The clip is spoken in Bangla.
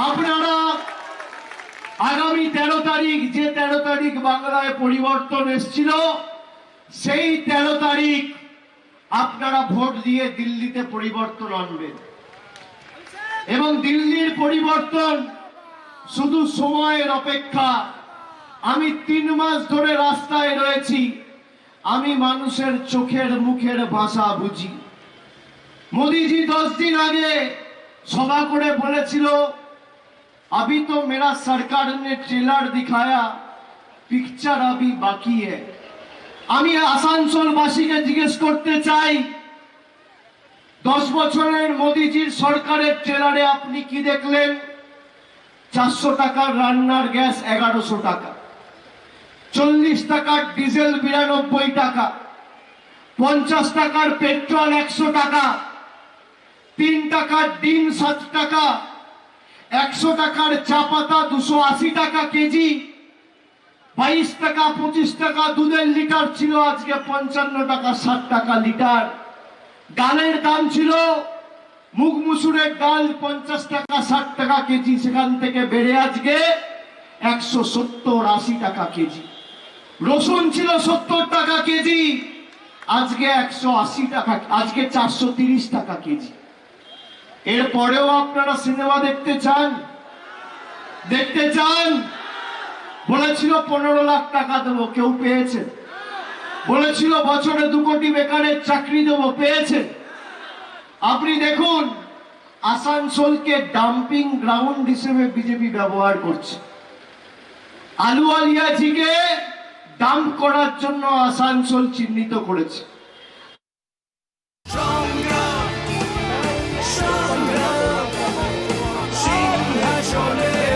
আপনারা আগামী 13 তারিখ যে 13 তারিখ বাংলায় পরিবর্তন এসেছিল সেই 13 তারিখ আপনারা ভোট দিয়ে দিল্লিতে পরিবর্তন আনবেন এবং দিল্লির পরিবর্তন শুধু সময়ের অপেক্ষা। আমি 3 মাস ধরে রাস্তায় রয়েছি, আমি মানুষের চোখের মুখের ভাষা বুঝি। মোদিজি 10 दिन আগে सभा করে বলেছিল अभी तो मेरा सरकार ने ट्रेलर दिखाया, पिक्चर अभी बाकी है। আমি আসানসোলবাসীকে জিজ্ঞেস করতে চাই 10 বছরের মোদিজির সরকারের ট্রেলারে আপনি কি দেখলেন? 400 টাকার রান্নার গ্যাস 1100 টাকা, 40 টাকার ডিজেল 92 টাকা, 50 টাকার পেট্রোল 100 টাকা, 3 টাকার ডিম 7 টাকা, 100 টাকার চা পাতা 280 টাকা কেজি, 22 টাকা 25 টাকা দুধের লিটার ছিল, আজকে 55 টাকা 60 টাকা লিটার। ডালের দাম ছিল মুগ মুসুরের ডাল 50 টাকা 60 টাকা কেজি, সেখান থেকে বেড়ে আজকে 170-80 টাকা কেজি। রসুন ছিল 70 টাকা কেজি, আজকে 180 টাকা, আজকে 430 টাকা কেজি। এরপরেও আপনারা সিনেমা দেখতে চান? বলেছিল 15 লাখ টাকা দেবো, কেউ পেয়েছে? বলেছিল বছরে 2 কোটি বেকারের চাকরি দেবো, পেয়েছে? আপনি দেখুন আসানসোলকে ডাম্পিং গ্রাউন্ড হিসেবে বিজেপি ব্যবহার করছে। আলুওয়ালিয়াজিকে ডাম্প করার জন্য আসানসোল চিহ্নিত করেছে।